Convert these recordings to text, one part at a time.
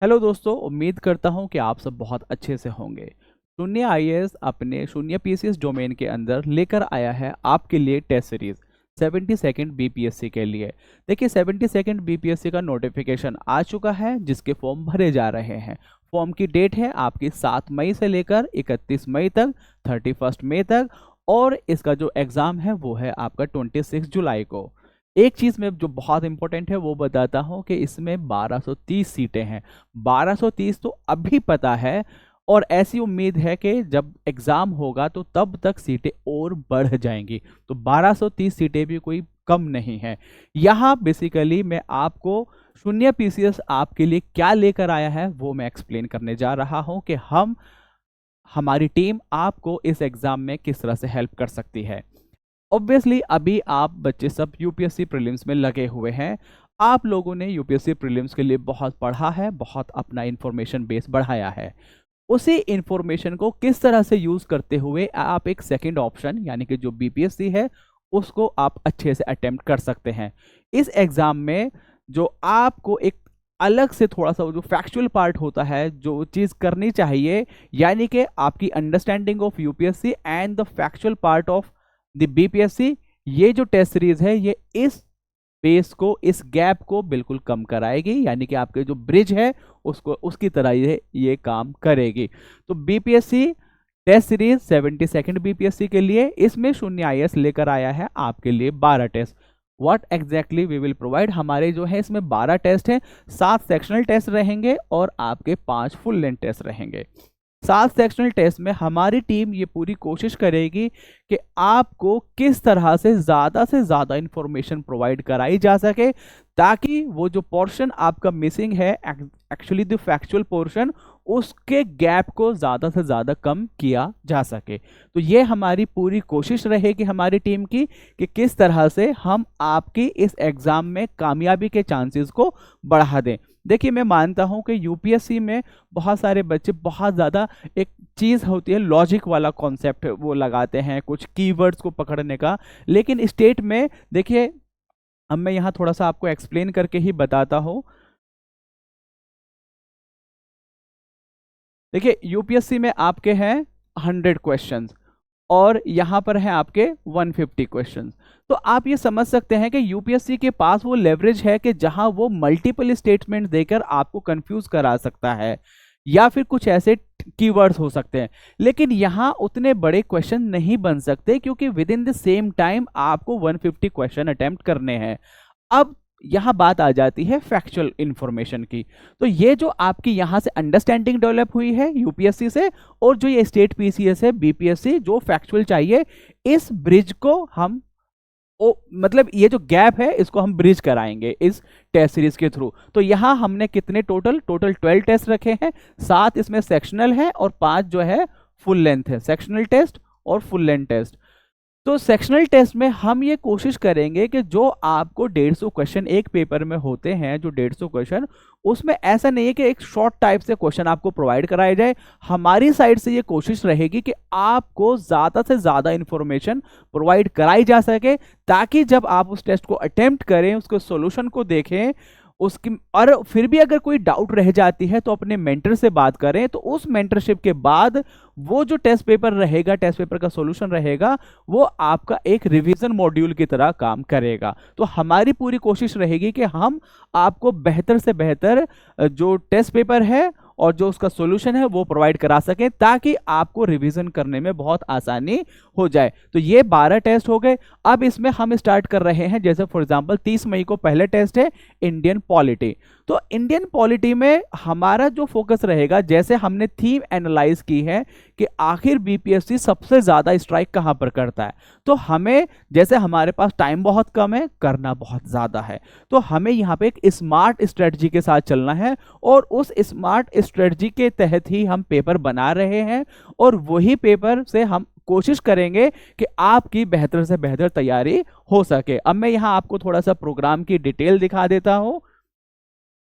Hello दोस्तों, उम्मीद करता हूं कि आप सब बहुत अच्छे से होंगे। शून्य आईएएस अपने शून्य पीसीएस डोमेन के अंदर लेकर आया है आपके लिए टेस्ट सीरीज 70 सेकंड बीपीएससी के लिए। देखिए 70 सेकंड बीपीएससी का नोटिफिकेशन आ चुका है जिसके फॉर्म भरे जा रहे हैं। फॉर्म की डेट है आपकी 7 मई से लेकर 31 मई तक, 31 मई तक। और इसका जो एग्ज़ाम है वो है आपका 26 जुलाई को। एक चीज़ में जो बहुत इंपॉर्टेंट है वो बताता हूँ कि इसमें 1230 सीटें हैं। 1230 तो अभी पता है, और ऐसी उम्मीद है कि जब एग्ज़ाम होगा तो तब तक सीटें और बढ़ जाएंगी। तो 1230 सीटें भी कोई कम नहीं है। यहाँ बेसिकली मैं आपको शून्य पीसीएस आपके लिए क्या लेकर आया है वो मैं एक्सप्लेन करने जा रहा हूँ कि हमारी टीम आपको इस एग्ज़ाम में किस तरह से हेल्प कर सकती है। ऑब्वियसली अभी आप बच्चे सब यूपीएससी प्रीलिम्स में लगे हुए हैं। आप लोगों ने यूपीएससी प्रीलिम्स के लिए बहुत पढ़ा है, बहुत अपना इंफॉर्मेशन बेस बढ़ाया है। उसी इंफॉर्मेशन को किस तरह से यूज करते हुए आप एक सेकंड ऑप्शन यानी कि जो बीपीएससी है उसको आप अच्छे से अटेम्प्ट कर सकते हैं। इस एग्जाम में जो आपको एक अलग से थोड़ा सा जो फैक्चुअल पार्ट होता है, जो चीज़ करनी चाहिए, यानी कि आपकी understanding of UPSC and the factual part of the BPSC, ये जो टेस्ट सीरीज है ये इस बेस को, इस गैप को बिल्कुल कम कराएगी। यानी कि आपके जो ब्रिज है उसको उसकी तरह ये काम करेगी। तो BPSC test series 70 second BPSC के लिए इसमें शून्य आईएएस लेकर आया है आपके लिए 12 test. What exactly we will provide, हमारे जो है इसमें 12 टेस्ट हैं, 7 सेक्शनल टेस्ट रहेंगे और आपके 5 फुल लेंथ टेस्ट रहेंगे। 7 सेक्शनल टेस्ट में हमारी टीम ये पूरी कोशिश करेगी कि आपको किस तरह से ज़्यादा इंफॉर्मेशन प्रोवाइड कराई जा सके, ताकि वो जो पोर्शन आपका मिसिंग है, एक्चुअली द फैक्चुअल पोर्शन, उसके गैप को ज़्यादा से ज़्यादा कम किया जा सके। तो ये हमारी पूरी कोशिश रहेगी हमारी टीम की कि किस तरह से हम आपकी इस एग्ज़ाम में कामयाबी के चांसेस को बढ़ा दें। देखिए मैं मानता हूं कि यूपीएससी में बहुत सारे बच्चे बहुत ज़्यादा एक चीज़ होती है लॉजिक वाला कॉन्सेप्ट वो लगाते हैं, कुछ कीवर्ड्स को पकड़ने का। लेकिन स्टेट में देखिए, अब मैं यहाँ थोड़ा सा आपको एक्सप्लेन करके ही बताता हूँ। देखिए यूपीएससी में आपके हैं 100 क्वेश्चंस और यहाँ पर है आपके 150 क्वेश्चंस। तो आप ये समझ सकते हैं कि यूपीएससी के पास वो लेवरेज है कि जहां वो मल्टीपल स्टेटमेंट देकर आपको कंफ्यूज करा सकता है, या फिर कुछ ऐसे कीवर्ड्स हो सकते हैं। लेकिन यहाँ उतने बड़े क्वेश्चन नहीं बन सकते क्योंकि with in the same time आपको 150 क्वेश्चन अटेम्प्ट करने हैं। अब यहाँ बात आ जाती है फैक्चुअल इंफॉर्मेशन की। तो ये जो आपकी यहाँ से अंडरस्टैंडिंग डेवलप हुई है यूपीएससी से, और जो ये स्टेट पीसीएस है बीपीएससी, जो फैक्चुअल चाहिए, इस ब्रिज को हम मतलब ये जो गैप है इसको हम ब्रिज कराएंगे इस टेस्ट सीरीज के थ्रू। तो यहाँ हमने कितने टोटल 12 टेस्ट रखे हैं, 7 इसमें सेक्शनल है और 5 जो है फुल लेंथ है, सेक्शनल टेस्ट और फुल लेंथ टेस्ट। तो सेक्शनल टेस्ट में हम ये कोशिश करेंगे कि जो आपको 150 क्वेश्चन एक पेपर में होते हैं, जो 150 क्वेश्चन, उसमें ऐसा नहीं है कि एक शॉर्ट टाइप से क्वेश्चन आपको प्रोवाइड कराया जाए। हमारी साइड से ये कोशिश रहेगी कि आपको ज़्यादा से ज़्यादा इंफॉर्मेशन प्रोवाइड कराई जा सके, ताकि जब आप उस टेस्ट को अटेम्प्ट करें, उसके सॉल्यूशन को देखें, उसकी, और फिर भी अगर कोई डाउट रह जाती है तो अपने मेंटर से बात करें। तो उस मेंटरशिप के बाद वो जो टेस्ट पेपर रहेगा, टेस्ट पेपर का सॉल्यूशन रहेगा, वो आपका एक रिवीजन मॉड्यूल की तरह काम करेगा। तो हमारी पूरी कोशिश रहेगी कि हम आपको बेहतर से बेहतर जो टेस्ट पेपर है और जो उसका सॉल्यूशन है वो प्रोवाइड करा सकें, ताकि आपको रिवीजन करने में बहुत आसानी हो जाए। तो ये 12 टेस्ट हो गए। अब इसमें हम स्टार्ट कर रहे हैं, जैसे फॉर एग्जांपल 30 मई को पहले टेस्ट है इंडियन पॉलिटी। तो इंडियन पॉलिटी में हमारा जो फोकस रहेगा, जैसे हमने थीम एनालाइज की है कि आखिर बीपीएससी सबसे ज्यादा स्ट्राइक कहां पर करता है। तो हमें, जैसे हमारे पास टाइम बहुत कम है, करना बहुत ज्यादा है, तो हमें यहाँ पे एक स्मार्ट स्ट्रेटजी के साथ चलना है, और उस स्मार्ट स्ट्रेटजी के तहत ही हम पेपर बना रहे हैं। और वही पेपर से हम कोशिश करेंगे कि आपकी बेहतर से बेहतर तैयारी हो सके। अब मैं यहाँ आपको थोड़ा सा प्रोग्राम की डिटेल दिखा देता हूँ।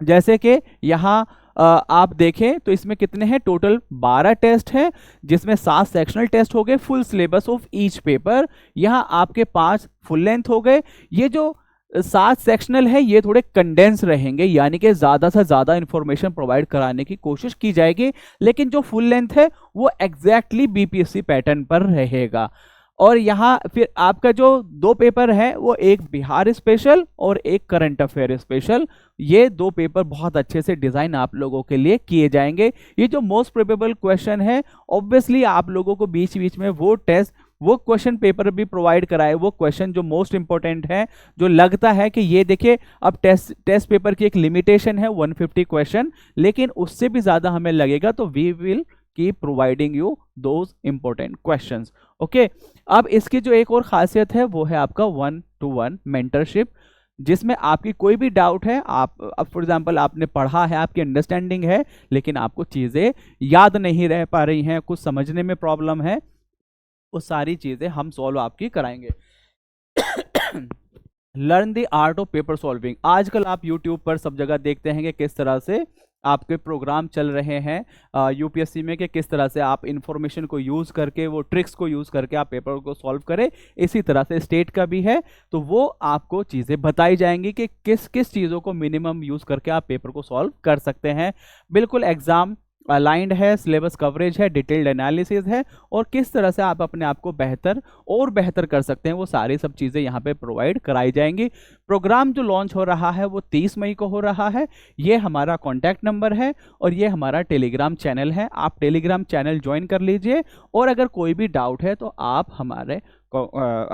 जैसे कि यहाँ आप देखें तो इसमें कितने हैं, टोटल 12 टेस्ट हैं, जिसमें 7 सेक्शनल टेस्ट हो गए, full syllabus of each paper. यहाँ आपके 5 फुल लेंथ हो गए। ये जो 7 सेक्शनल है, ये थोड़े कंडेंस रहेंगे, यानी कि ज़्यादा से ज़्यादा इंफॉर्मेशन प्रोवाइड कराने की कोशिश की जाएगी, लेकिन जो फुल लेंथ है वो एग्जैक्टली बीपीएससी पैटर्न पर रहेगा। और यहाँ फिर आपका जो 2 पेपर है वो एक बिहार स्पेशल और एक करंट अफेयर स्पेशल, ये 2 पेपर बहुत अच्छे से डिज़ाइन आप लोगों के लिए किए जाएंगे। ये जो मोस्ट प्रोबेबल क्वेश्चन है, ऑब्वियसली आप लोगों को बीच बीच में वो क्वेश्चन पेपर भी प्रोवाइड कराए, वो क्वेश्चन जो मोस्ट इंपॉर्टेंट है, जो लगता है कि ये देखिए, अब टेस्ट पेपर की एक लिमिटेशन है 150 क्वेश्चन, लेकिन उससे भी ज़्यादा हमें लगेगा, तो we will keep providing you those important questions. Okay, अब इसकी जो एक और खासियत है वो है आपका 1-to-1 मेंटरशिप, जिसमें आपकी कोई भी डाउट है, आप अब फॉर एग्जांपल आपने पढ़ा है, आपकी अंडरस्टैंडिंग है, लेकिन आपको चीज़ें याद नहीं रह पा रही हैं, कुछ समझने में प्रॉब्लम है, वो सारी चीज़ें हम सॉल्व आपकी कराएंगे। Learn the art of paper solving. आजकल आप यूट्यूब पर सब जगह देखते हैं कि किस तरह से आपके प्रोग्राम चल रहे हैं यूपीएससी में, कि किस तरह से आप इंफॉर्मेशन को यूज़ करके, वो ट्रिक्स को यूज़ करके आप पेपर को सॉल्व करें। इसी तरह से स्टेट का भी है, तो वो आपको चीज़ें बताई जाएंगी कि किस किस चीज़ों को मिनिमम यूज़ करके आप पेपर को सॉल्व कर सकते हैं। बिल्कुल एग्जाम अलाइंड है, सिलेबस कवरेज है, डिटेल्ड एनालिसिस है, और किस तरह से आप अपने आप को बेहतर और बेहतर कर सकते हैं, वो सारी सब चीज़ें यहाँ पे प्रोवाइड कराई जाएंगी। प्रोग्राम जो लॉन्च हो रहा है वो 30 मई को हो रहा है। ये हमारा कॉन्टैक्ट नंबर है और ये हमारा टेलीग्राम चैनल है, आप टेलीग्राम चैनल ज्वाइन कर लीजिए, और अगर कोई भी डाउट है तो आप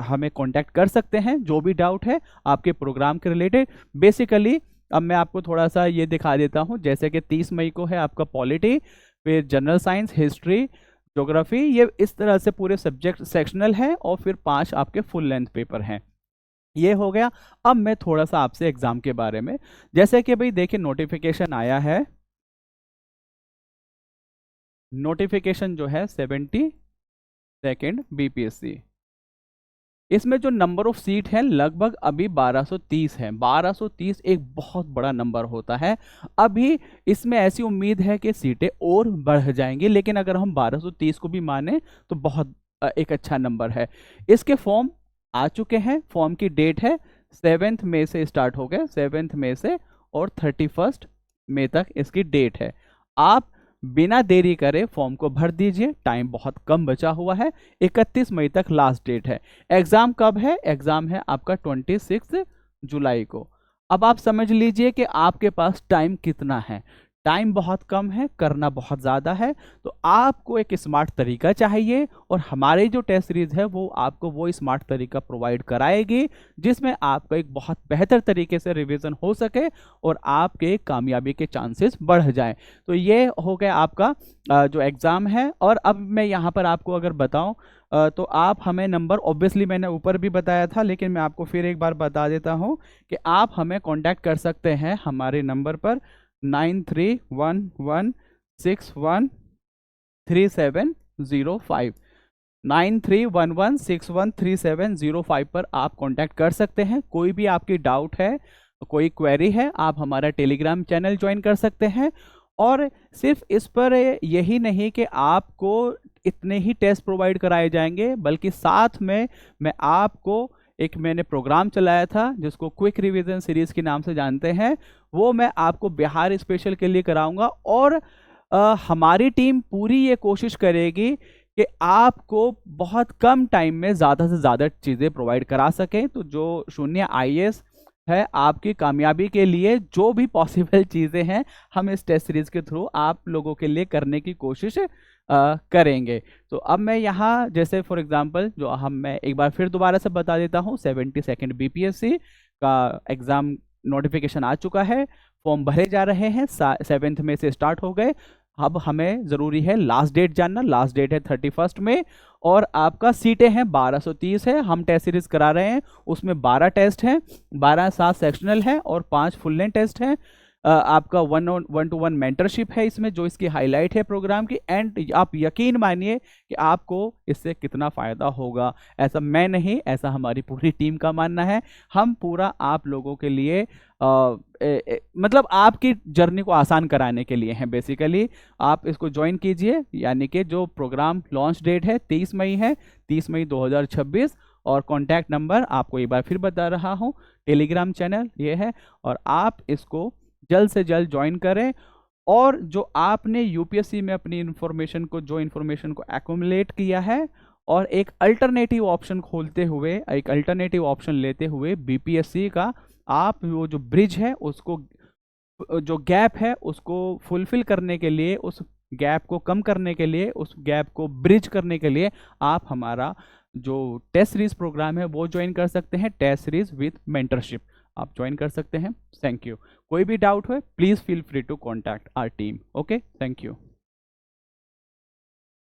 हमें कॉन्टैक्ट कर सकते हैं, जो भी डाउट है आपके प्रोग्राम के रिलेटेड। बेसिकली अब मैं आपको थोड़ा सा ये दिखा देता हूँ, जैसे कि 30 मई को है आपका पॉलिटी, फिर जनरल साइंस, हिस्ट्री, ज्योग्राफी, ये इस तरह से पूरे सब्जेक्ट सेक्शनल है, और फिर 5 आपके फुल लेंथ पेपर हैं। ये हो गया। अब मैं थोड़ा सा आपसे एग्जाम के बारे में, जैसे कि भाई देखिए नोटिफिकेशन आया है, नोटिफिकेशन जो है 72nd बीपीएससी, इसमें जो नंबर ऑफ सीट है लगभग अभी 1230 है। 1230 एक बहुत बड़ा नंबर होता है। अभी इसमें ऐसी उम्मीद है कि सीटें और बढ़ जाएंगी, लेकिन अगर हम 1230 को भी माने तो बहुत एक अच्छा नंबर है। इसके फॉर्म आ चुके हैं, फॉर्म की डेट है 7 मई से स्टार्ट हो गए, 7 मई से, और 31 मई तक इसकी डेट है। आप बिना देरी करे फॉर्म को भर दीजिए, टाइम बहुत कम बचा हुआ है, 31 मई तक लास्ट डेट है। एग्जाम कब है? एग्जाम है आपका 26 जुलाई को। अब आप समझ लीजिए कि आपके पास टाइम कितना है। टाइम बहुत कम है, करना बहुत ज़्यादा है, तो आपको एक स्मार्ट तरीका चाहिए, और हमारे जो टेस्ट सीरीज है वो आपको वो स्मार्ट तरीका प्रोवाइड कराएगी, जिसमें आपका एक बहुत बेहतर तरीके से रिवीजन हो सके और आपके कामयाबी के चांसेस बढ़ जाएं। तो ये हो गया आपका जो एग्ज़ाम है। और अब मैं यहाँ पर आपको अगर बताऊँ तो आप हमें नंबर, ऑब्वियसली मैंने ऊपर भी बताया था, लेकिन मैं आपको फिर एक बार बता देता हूँ कि आप हमें कॉन्टैक्ट कर सकते हैं हमारे नंबर पर 9311613705, 9311613705 पर आप कांटेक्ट कर सकते हैं। कोई भी आपकी डाउट है, कोई क्वेरी है, आप हमारा टेलीग्राम चैनल ज्वाइन कर सकते हैं। और सिर्फ इस पर यही नहीं कि आपको इतने ही टेस्ट प्रोवाइड कराए जाएंगे, बल्कि साथ में मैं आपको एक मैंने प्रोग्राम चलाया था जिसको क्विक रिवीजन सीरीज के नाम से जानते हैं, वो मैं आपको बिहार स्पेशल के लिए कराऊंगा। और हमारी टीम पूरी ये कोशिश करेगी कि आपको बहुत कम टाइम में ज़्यादा से ज़्यादा चीज़ें प्रोवाइड करा सकें। तो जो शून्य आईएएस है, आपकी कामयाबी के लिए जो भी पॉसिबल चीज़ें हैं, हम इस टेस्ट सीरीज के थ्रू आप लोगों के लिए करने की कोशिश करेंगे। तो अब मैं यहाँ जैसे फॉर एग्जांपल मैं एक बार फिर दोबारा से बता देता हूँ, 72nd बीपीएससी का एग्ज़ाम नोटिफिकेशन आ चुका है, फॉर्म भरे जा रहे हैं, 7 मई से स्टार्ट हो गए। अब हमें ज़रूरी है लास्ट डेट जानना, लास्ट डेट है 31 मई, और आपका सीटें हैं 1230 है। हम टेस्ट सीरीज करा रहे हैं, उसमें 12 टेस्ट हैं, 12 7 सेक्शनल है और 5 फुल लेंथ टेस्ट हैं। आपका 1-to-1 मेंटरशिप है इसमें, जो इसकी हाईलाइट है प्रोग्राम की। एंड आप यकीन मानिए कि आपको इससे कितना फ़ायदा होगा, ऐसा मैं नहीं, ऐसा हमारी पूरी टीम का मानना है। हम पूरा आप लोगों के लिए मतलब आपकी जर्नी को आसान कराने के लिए हैं। बेसिकली आप इसको ज्वाइन कीजिए, यानी कि जो प्रोग्राम लॉन्च डेट है 30 मई है, 30 मई 2026, और कॉन्टैक्ट नंबर आपको एक बार फिर बता रहा हूँ, टेलीग्राम चैनल ये है, और आप इसको जल्द से जल्द ज्वाइन करें। और जो आपने यूपीएससी में अपनी इन्फॉर्मेशन को एक्युमुलेट किया है, और एक अल्टरनेटिव ऑप्शन खोलते हुए, एक अल्टरनेटिव ऑप्शन लेते हुए बीपीएससी का आप वो जो ब्रिज है उसको, जो गैप है उसको फुलफिल करने के लिए, उस गैप को कम करने के लिए, उस गैप को ब्रिज करने के लिए आप हमारा जो टेस्ट सीरीज प्रोग्राम है वो ज्वाइन कर सकते हैं, टेस्ट सीरीज विथ मेंटरशिप आप ज्वाइन कर सकते हैं। Thank you. कोई भी डाउट हो please feel free to contact our team. Okay, thank you.